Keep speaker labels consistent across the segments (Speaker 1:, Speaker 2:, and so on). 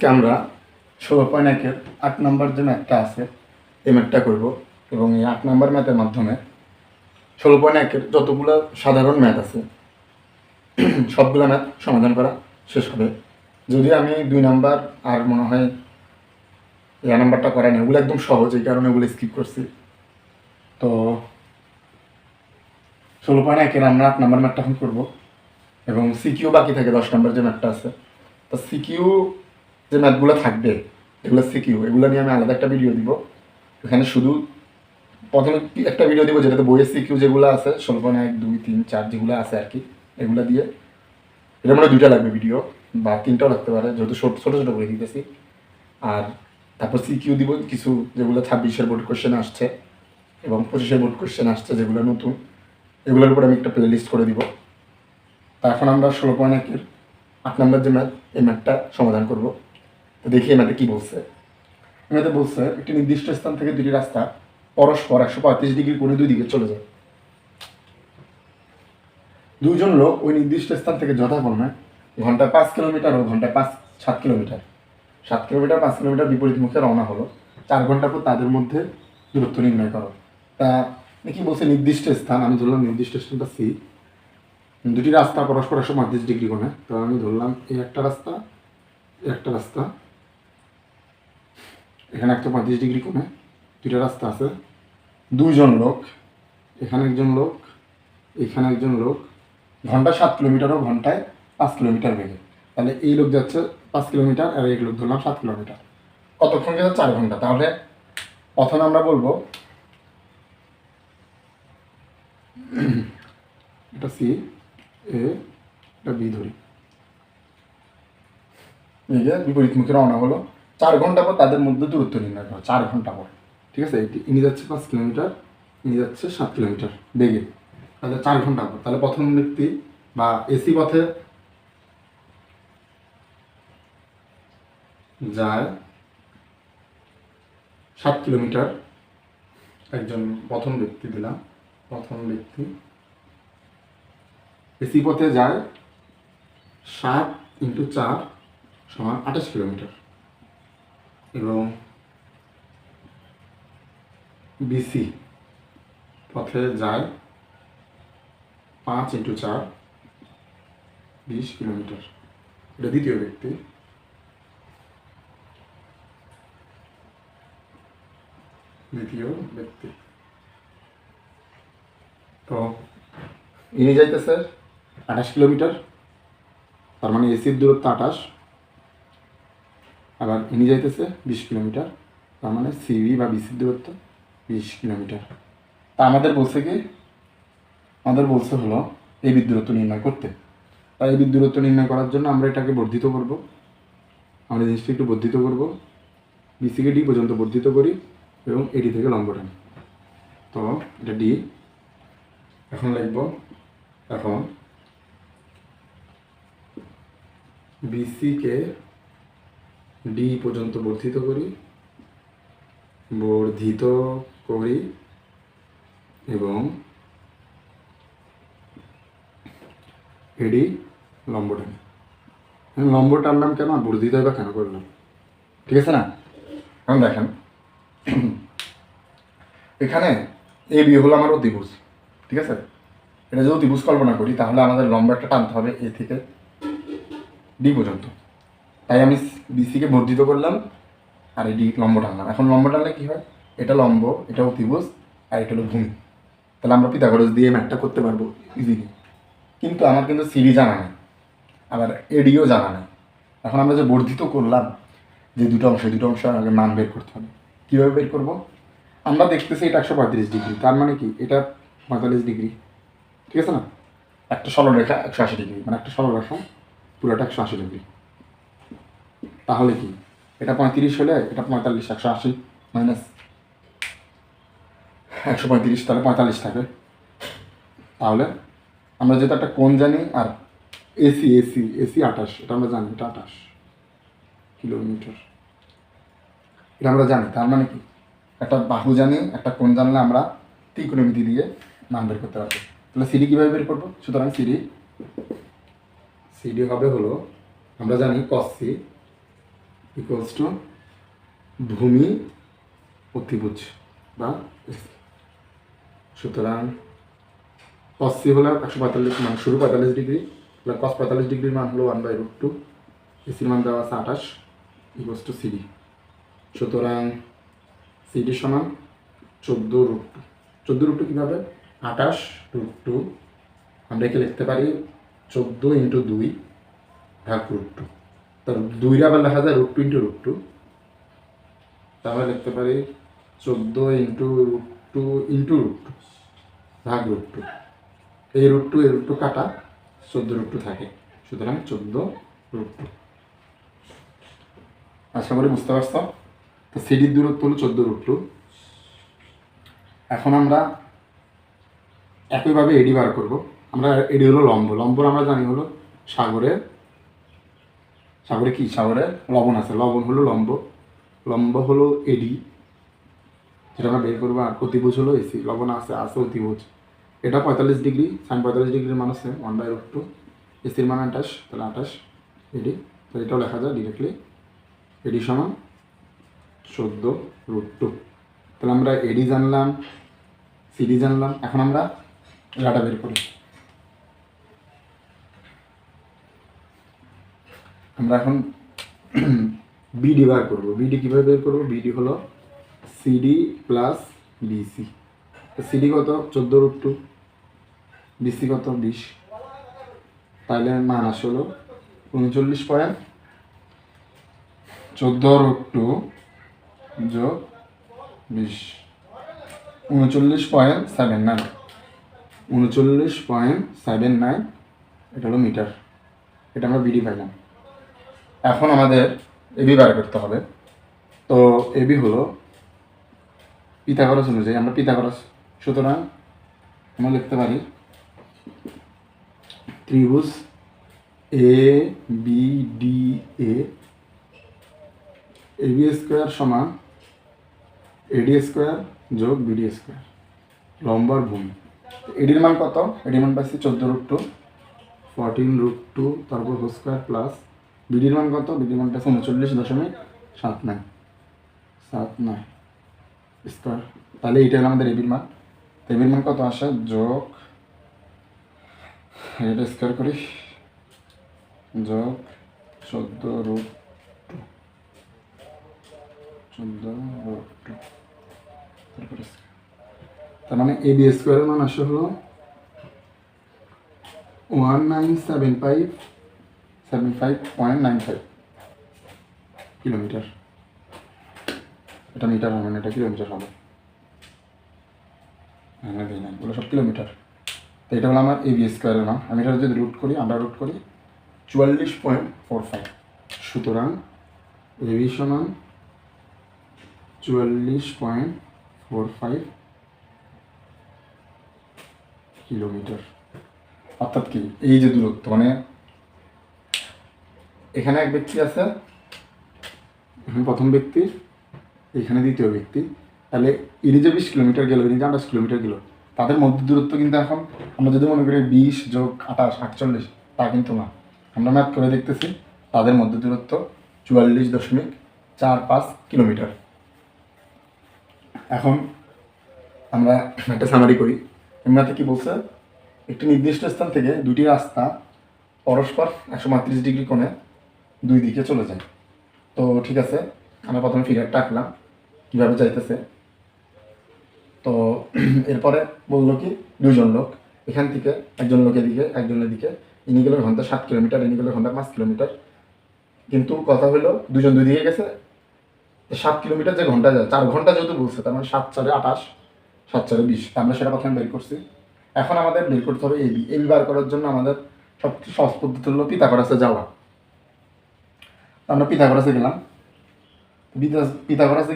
Speaker 1: আজকে আমরা 16.1-এর 8 নম্বর যে ম্যাথটা আছে এই ম্যাথটা করব এবং এই 8 নম্বর ম্যাথের মাধ্যমে 16.1-এর যতগুলো সাধারণ ম্যাথ আছে সবগুলো ম্যাথ সমাধান করা শেষ হবে। যদি আমি 2 নাম্বার আর মনে হয় এই নাম্বারটা করাই না, এগুলো একদম সহজ, এই কারণে এগুলো স্কিপ করছি। তো 16.1-এর আমরা 8 নম্বর ম্যাথটা এখন করবো এবং সিকিউ বাকি থাকে 10 নম্বর যে ম্যাথটা আছে। তো সিকিউ যে ম্যাথগুলো থাকবে এগুলো সিকিউ, এগুলো নিয়ে আমি আলাদা একটা ভিডিও দিব। এখানে শুধু প্রথমে একটা ভিডিও দিব যেটাতে বইয়ের সিকিউ যেগুলো আছে 16.1, 2, 3, 4 যেগুলো আছে আর কি, এগুলো দিয়ে এটা মানে 2টা লাগবে ভিডিও বা 3টাও লাগতে পারে, যেহেতু ছোটো ছোটো করে দিতেছি। আর তারপর সিকিউ দিব কিছু যেগুলো 26-এর বোর্ড কোশ্চেন আসছে এবং 25-এর বোর্ড কোশ্চেন আসছে যেগুলো নতুন, এগুলোর উপর আমি একটা প্লে লিস্ট করে দিব। তা এখন আমরা 16.1-এর 8 নম্বর যে ম্যাথ এই ম্যাথটা সমাধান করব। তো দেখি এই ম্যাথে কী বলছে। এই ম্যাথে বলছে একটি নির্দিষ্ট স্থান থেকে দুটি রাস্তা পরস্পর 135 ডিগ্রি কোণে দুই দিকে চলে যায়। দুইজন লোক ওই নির্দিষ্ট স্থান থেকে যথাক্রমে ঘন্টায় 5 কিলোমিটার ও ঘন্টায় 7 কিলোমিটার 5 কিলোমিটার বিপরীত মুখে রওনা হলো। 4 ঘন্টা পর তাদের মধ্যে দূরত্ব নির্ণয় করো। তা কি বলছে নির্দিষ্ট স্থান, আমি ধরলাম নির্দিষ্ট স্থানটা সি। দুটি রাস্তা পরস্পর 135 ডিগ্রি কোণে, তো আমি ধরলাম এই একটা রাস্তা, এখানে 135 ডিগ্রি কোণে দুইটা রাস্তা আছে। দুইজন লোক, এখানে একজন লোক, এখানে একজন লোক, ঘন্টায় 7 কিলোমিটার ও ঘন্টায় 5 কিলোমিটার বেগে। তাহলে এই লোক যাচ্ছে 5 কিলোমিটার আর এই লোক ধরলাম 7 কিলোমিটার। কতক্ষণ গেছে? 4 ঘন্টা। তাহলে প্রথমে আমরা বলবো এটা সি, এটা বি ধরি, বিপরীত মুখে রওনা হলো। 4 ঘন্টা পর তাদের মধ্যে দূরত্ব নির্ণয় করো। 4 ঘন্টা পর, ঠিক আছে। ইনি যাচ্ছে 5 কিলোমিটার, ইনি যাচ্ছে 7 কিলোমিটার বেগে। তাহলে 4 ঘন্টা পর, তাহলে প্রথম ব্যক্তি বা এসি পথে যায় 7 কিলোমিটার, একজন প্রথম ব্যক্তি দিলাম, প্রথম ব্যক্তি এসি পথে যায় 7 × 4 = 28 কিলোমিটার এবং বিসি পথে যায় 5 × 4 20 কিলোমিটার। এটা দ্বিতীয় ব্যক্তি। তো ইনি যাইতেছে 28 কিলোমিটার, তার মানে এসির দূরত্ব 28, আবার ইনি যাইতেছে 20 কিলোমিটার, তার মানে সিবি বা বিসির দূরত্ব 20 কিলোমিটার। তা আমাদের বলছে কি, আমাদের বলছে হলো এই দূরত্ব নির্ণয় করতে। তাই এই দূরত্ব নির্ণয় করার জন্য আমরা এটাকে বর্ধিত করব, আমরা জিনিসটা একটু বর্ধিত করব, বিসিকে ডি পর্যন্ত বর্ধিত করি এবং এডি থেকে লম্ব টানি। তো এটা ডি, এখন লিখব, এখন বিসিকে ডি পর্যন্ত বর্ধিত করি এবং এডি লম্ব টানি। লম্ব টানলাম কেন, বর্ধিত বা কেন করলাম, ঠিক আছে না? এখন দেখেন এখানে এ বি হলো আমার অতিভুজ, ঠিক আছে। এটা যদি অতিভুজ কল্পনা করি তাহলে আমাদের লম্ব একটা টানতে হবে এ থেকে ডি পর্যন্ত। তাই আমি বিসিকে বর্ধিত করলাম আর এডি লম্ব টানলাম। এখন লম্ব টানলে কী হয়, এটা লম্ব, এটা অতিভুজ আর এটা হলো ভূমি। তাহলে আমরা পিথাগোরাস দিয়ে ম্যাথটা করতে পারবো ইজিলি। কিন্তু আমার কিন্তু সিডি জানা নেই, আবার এডিও জানা নেই। এখন আমরা যে বর্ধিত করলাম যে দুটো অংশ আগে মান বের করতে হবে। কীভাবে বের করব? আমরা দেখতেছি এটা 135 ডিগ্রি, তার মানে কি এটা 45 ডিগ্রি, ঠিক আছে না? একটা সরলরেখা 180 ডিগ্রি, মানে একটা সরলরেখা পুরোটা 180 ডিগ্রি। তাহলে কি এটা 35 হলে এটা 45, 180 মাইনাস 135, তাহলে 45 থাকে। তাহলে আমরা যেহেতু একটা কোণ জানি আর এসি 28, এটা আমরা জানি, এটা 28 কিলোমিটার, এটা আমরা জানি। তার মানে কি একটা বাহু জানি, একটা কোণ জানলে আমরা ত্রিকোণমিতি দিয়ে মান বের করতে পারবো। তাহলে সিডি কীভাবে বের করবো? সুতরাং সিডি হবে হলো, আমরা জানি cos c ইকুয়ালস টু ভূমি অতিভুজ বা AC। সুতরাং cos C হলো 145, মানে শুরু 45 ডিগ্রি, cos 45 ডিগ্রির মান হলো 1/√2, এসির মান দেওয়া আছে 28, ইকুয়ালস টু CD। সুতরাং CD সমান 14√2। 14√2 কীভাবে? 28√2 আমরা একে লিখতে পারি 14 × 2 ভাগ √2। তার 2 আবার লেখা যায় √2 × √2, তাহলে লিখতে পারি 14 × √2 ভাগ √2। এই √2 কাটা 14√2 থাকে, সুতরাং 14√2। আশা করি বুঝতে পারছ। তো সিডির দূরত্ব হলো 14√2। এখন আমরা একইভাবে এডি বার করব। আমরা এডি হলো লম্ব, আমরা জানি হলো সাগরে কি, সাগরে লবণ আছে, লবণ হলো লম্ব হলো এডি, যেটা আমরা বের করবো। আর অতিভুজ হলো এসি, লবণ আছে অতিভুজ। এটা 45 ডিগ্রি, sin 45 ডিগ্রির মান আছে 1/√2, এসির মান 28, তাহলে 28 এডি। তো এটাও লেখা যায় ডিরেক্টলি, এডি সমান 14√2। তাহলে আমরা এডি জানলাম, সিডি জানলাম। এখন আমরা ডাটা বের করি। আমরা এখন বিডি বার করবো। বিডি কীভাবে বের করবো? বিডি হলো সিডি প্লাস বিসি। সিডি কত? 14√2, বিসি কত? 20। তাহলে মান আসলো 39.14√2 যোগ 20, 39.79। 39.79 এটা হলো মিটার। এটা আমরা বিডি পাইলাম। এখন আমাদের এবি বার করতে হবে। তো এবি হলো পিথাগোরাস অনুযায়ী, আমরা পিথাগোরাস, সুতরাং আমরা লিখতে পারি ত্রিভুজ A B D A, AB square সমান এডি স্কোয়ার যোগ বিডি স্কোয়ার, লম্ব আর ভূমি। এডির মান কত? এডির মান পাচ্ছি 14√2, 14√2 তারপর হোল স্কোয়ার প্লাস বিডির মান কত? বিডির মান পাচ্ছি 39.79 স্কোয়ার। তাহলে এইটা হলো আমাদের এবির মান। তো এবির মান কত আসে? যোগ, এটা স্কোয়ার করি, যোগ 14√2 তারপরে, তার মানে এবি স্কোয়ারের মান আসে হলো 1975.95 কিলোমিটার। এটা মিটার হবে না, এটা কিলোমিটার হবে। এগুলো সব কিলোমিটার। তো এটা হলো আমার এবি স্কোয়ারের মান। আমি এটা যদি আমরা রুট করি 44.45। সুতরাং এবি সমান 44.45 কিলোমিটার। অর্থাৎ কি, এই যে দূরত্ব, মানে এখানে এক ব্যক্তি আছে, এখানে প্রথম ব্যক্তি, এখানে দ্বিতীয় ব্যক্তি, তাহলে ইনি যে 20 কিলোমিটার গেল, ইনি যে 28 কিলোমিটার গেল, তাদের মধ্যে দূরত্ব কিন্তু এখন আমরা যদি মনে করি 20 যোগ 28 48, তা কিন্তু না। আমরা ম্যাথ করে দেখতেছি, তাদের মধ্যে দূরত্ব 44.45 কিলোমিটার। এখন আমরা একটা সামারি করি। ম্যাথে কি বলছে? একটি নির্দিষ্ট স্থান থেকে দুটি রাস্তা পরস্পর 135 ডিগ্রি কোণে দুই দিকে চলে যায়। তো ঠিক আছে, আমরা প্রথমে ফিগারটা আঁকলাম কীভাবে যাইতেছে। তো এরপরে বললো কি, দুজন লোক এখান থেকে, একজন লোক এদিকে একজনের দিকে, ইনি গেল ঘন্টা 7 কিলোমিটার, ইনি গেল ঘন্টা 5 কিলোমিটার। কিন্তু কথা হলো দুজন দুই দিকে গেছে, 7 কিলোমিটার যে ঘন্টা যায়, 4 ঘন্টা যেহেতু বলছে, তার মানে 7 4 28, 7 4 20। আমরা সেটা প্রথমে বের করছি। এখন আমাদের বের করতে হবে এবি। এবি বার করার জন্য আমাদের সবচেয়ে সহজ পদ্ধতি হলো পিথাগোরাসে যাওয়া। আমরা পিথাগোরাসে গেলাম। পিথাগোরাসে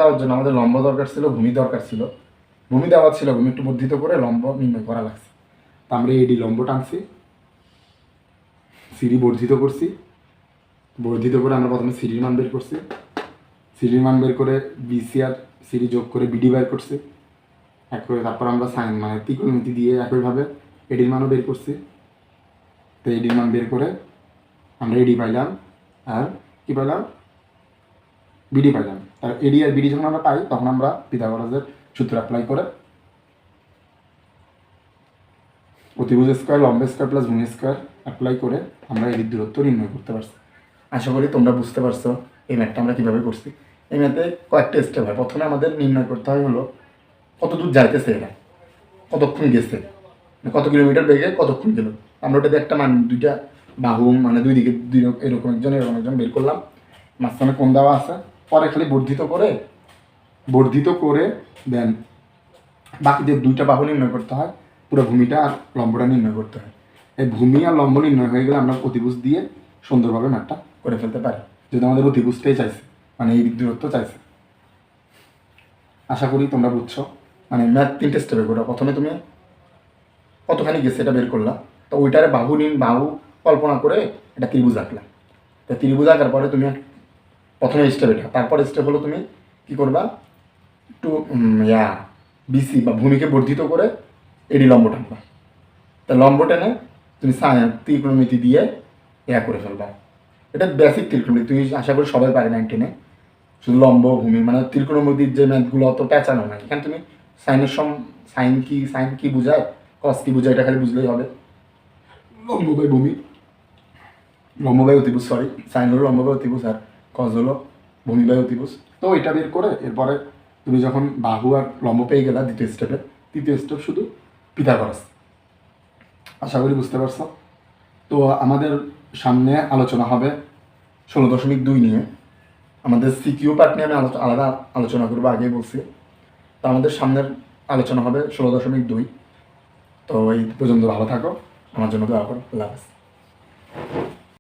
Speaker 1: যাওয়ার জন্য আমাদের লম্ব দরকার ছিল, ভূমি দরকার ছিল। ভূমি দেওয়া ছিল, ভূমি একটু বর্ধিত করে লম্ব নির্ণয় করা লাগছে। তা আমরা এডি লম্ব টানছি, সিডি বর্ধিত করছি, বর্ধিত করে আমরা প্রথমে সিডির মান বের করছি। সিডির মান বের করে বিসি আর সিডি যোগ করে বিডি বের করছি এক করে। তারপর আমরা সাইন মানে ত্রিকোণমিতি দিয়ে একইভাবে এডির মানও বের করছি। তো এডির মান বের করে আমরা এডি পাইলাম, আর কী পাইলাম? বিডি পাইলাম। আর এডি আর বিডি যখন আমরা পাই তখন আমরা পিথাগোরাসের সূত্র অ্যাপ্লাই করে অতিভুজ স্কোয়ার লম্ব স্কোয়ার প্লাস ভূমি স্কোয়ার অ্যাপ্লাই করে আমরা এডির দূরত্ব নির্ণয় করতে পারছি। আশা করি তোমরা বুঝতে পারছো এই ম্যাথটা আমরা কীভাবে করছি। এই ম্যাথে কয়েকটা স্টেপ হয়। প্রথমে আমাদের নির্ণয় করতে হয় হলো কত দূর যাইতেছে এটা, কতক্ষণ গেছে, কত কিলোমিটার বেগে কতক্ষণ গেল। আমরা ওটাতে একটা মান দুইটা বাহু মানে দুই দিকে এরকম একজন বের করলাম, মাঝখানে কোণ দেওয়া আছে। পরে খালি বর্ধিত করে দেন বাকি যে দুইটা বাহু নির্ণয় করতে হয়, পুরো ভূমিটা আর লম্বটা নির্ণয় করতে হয়। এই ভূমি আর লম্ব নির্ণয় হয়ে গেলে আমরা অতিভুজ দিয়ে সুন্দরভাবে ম্যাথটা করে ফেলতে পারি, যদি আমাদের অতিভুজটাই চাইছে, মানে এই দূরত্ব চাইছে। আশা করি তোমরা বুঝছো। মানে ম্যাথ 3টে স্টেপে করো। প্রথমে তুমি কতখানি গেছে এটা বের করলা, তো ওইটারে বাহু কল্পনা করে এটা ত্রিভুজ আঁকলাম। তো ত্রিভুজ আঁকার পরে তুমি প্রথমে স্টেপ এটা, তারপরে স্টেপ হলো তুমি কী করবা, একটু বিসি বা ভূমিকে বর্ধিত করে এডি লম্ব টানবা। তা লম্ব টেনে তুমি ত্রিকোণমিতি দিয়ে করে ফেলবা। এটা বেসিক ত্রিকোণমিতি, তুমি আশা করি সবাই পারে 9 10-এ। শুধু লম্ব ভূমি মানে ত্রিকোণমিতির যে ম্যাথগুলো অত প্যাঁচানো না। এখানে তুমি সাইন কি বোঝায়, কস কি বোঝায়, এটা খালি বুঝলেই হবে। লম্ব বাই ভূমি, লম্ব বাই অতিভুজ, সাইন হলো লম্ব বাই অতিভুজ আর কস হলো ভূমি বাই অতিভুজ। তো এটা বের করে এরপরে তুমি যখন বাহু আর লম্ব পেয়ে গেলা তৃতীয় স্টেপ শুধু পিথাগোরাস। আশা করি বুঝতে পারছো। তো আমাদের সামনে আলোচনা হবে 16.2 নিয়ে। আমাদের সিকিউ পার্ট নিয়ে আমি আলাদা আলোচনা করবো, আগেই বলছি। তো আমাদের সামনের আলোচনা হবে 16.2। তো এই পর্যন্ত ভালো থাকো, আমার জন্য দোয়া করো। আল্লাহ হাফেজ।